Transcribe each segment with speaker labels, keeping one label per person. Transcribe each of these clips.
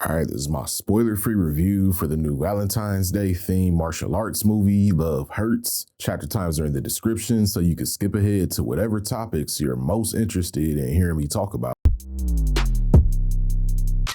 Speaker 1: All right, this is my spoiler-free review for the new Valentine's Day themed martial arts movie, Love Hurts. Chapter times are in the description, so you can skip ahead to whatever topics you're most interested in hearing me talk about.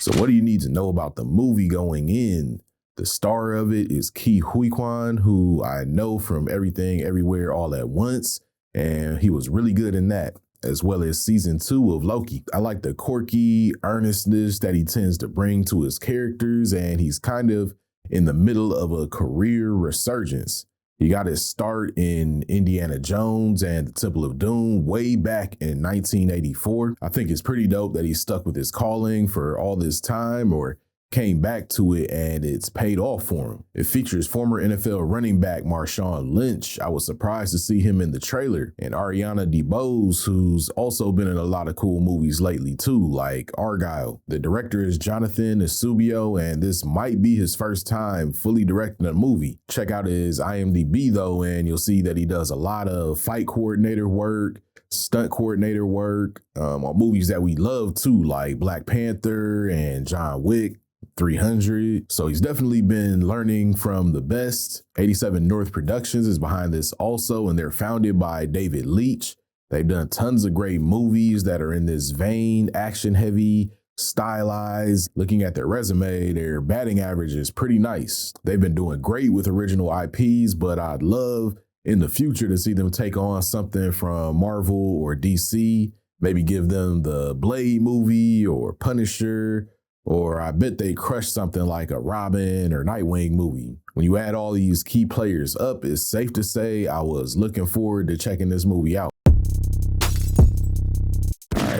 Speaker 1: So what do you need to know about the movie going in? The star of it is Ke Huy Quan, who I know from Everything Everywhere All at Once, and he was really good in that, as well as season 2 of Loki. I like the quirky earnestness that he tends to bring to his characters, and he's kind of in the middle of a career resurgence. He got his start in Indiana Jones and the Temple of Doom way back in 1984. I think it's pretty dope that he stuck with his calling for all this time, or came back to it and it's paid off for him. It features former NFL running back Marshawn Lynch. I was surprised to see him in the trailer. And Ariana DeBose, who's also been in a lot of cool movies lately too, like Argyle. The director is Jonathan Esubio, and this might be his first time fully directing a movie. Check out his IMDb though, and you'll see that he does a lot of fight coordinator work, stunt coordinator work on movies that we love too, like Black Panther and John Wick 300. So he's definitely been learning from the best. 87 North Productions is behind this also, and they're founded by David Leitch. They've done tons of great movies that are in this vein, action heavy, stylized. Looking at their resume, their batting average is pretty nice. They've been doing great with original IPs, but I'd love in the future to see them take on something from Marvel or DC, maybe give them the Blade movie or Punisher, or I bet they crush something like a Robin or Nightwing movie. When you add all these key players up, it's safe to say I was looking forward to checking this movie out.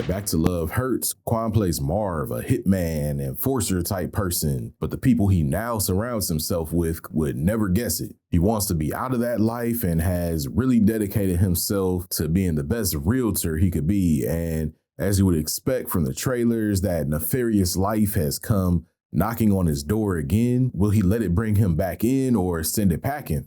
Speaker 1: Back to Love Hurts. Quan plays Marv, a hitman, enforcer type person, but the people he now surrounds himself with would never guess it. He wants to be out of that life and has really dedicated himself to being the best realtor he could be. And as you would expect from the trailers, that nefarious life has come knocking on his door again. Will he let it bring him back in or send it packing?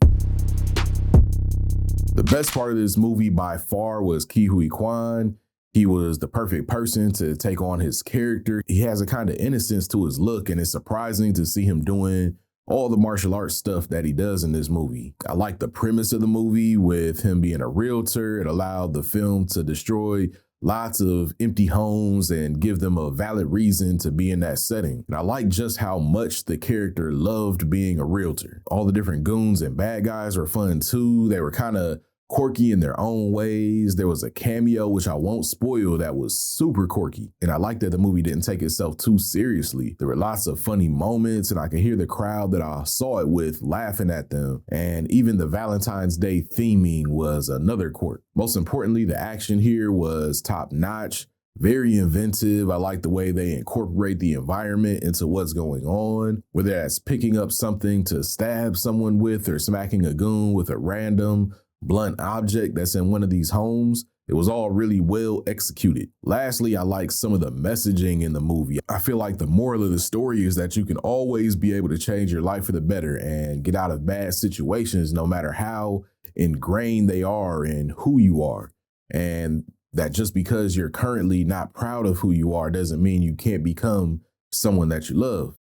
Speaker 1: The best part of this movie by far was Ke Huy Quan. He was the perfect person to take on his character. He has a kind of innocence to his look, and it's surprising to see him doing all the martial arts stuff that he does in this movie. I like the premise of the movie with him being a realtor. It allowed the film to destroy lots of empty homes and give them a valid reason to be in that setting. And I like just how much the character loved being a realtor. All the different goons and bad guys were fun too. They were kind of quirky in their own ways. There was a cameo, which I won't spoil, that was super quirky. And I like that the movie didn't take itself too seriously. There were lots of funny moments, and I could hear the crowd that I saw it with laughing at them. And even the Valentine's Day theming was another quirk. Most importantly, the action here was top notch. Very inventive. I like the way they incorporate the environment into what's going on, whether that's picking up something to stab someone with or smacking a goon with a random blunt object that's in one of these homes. It was all really well executed. Lastly, I like some of the messaging in the movie. I feel like the moral of the story is that you can always be able to change your life for the better and get out of bad situations, no matter how ingrained they are in who you are. And that just because you're currently not proud of who you are doesn't mean you can't become someone that you love.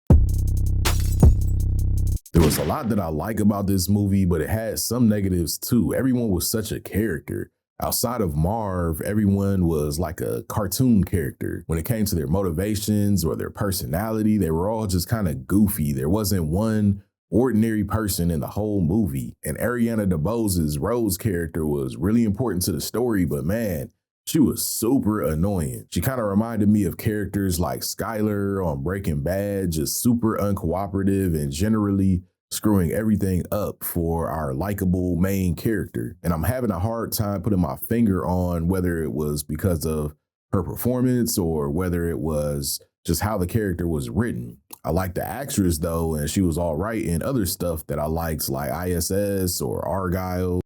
Speaker 1: There was a lot that I like about this movie, but it had some negatives too. Everyone was such a character. Outside of Marv, everyone was like a cartoon character. When it came to their motivations or their personality, they were all just kind of goofy. There wasn't one ordinary person in the whole movie. And Ariana DeBose's Rose character was really important to the story, but man, she was super annoying. She kind of reminded me of characters like Skyler on Breaking Bad, just super uncooperative and generally screwing everything up for our likable main character. And I'm having a hard time putting my finger on whether it was because of her performance or whether it was just how the character was written. I like the actress though, and she was all right in other stuff that I liked, like ISS or Argyle.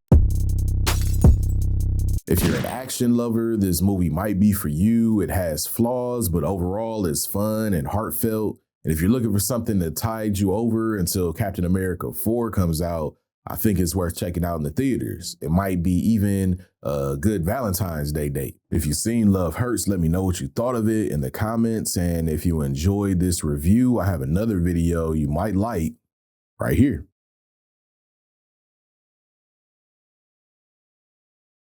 Speaker 1: If you're an action lover, this movie might be for you. It has flaws, but overall it's fun and heartfelt. And if you're looking for something to tide you over until Captain America 4 comes out, I think it's worth checking out in the theaters. It might be even a good Valentine's Day date. If you've seen Love Hurts, let me know what you thought of it in the comments. And if you enjoyed this review, I have another video you might like right here.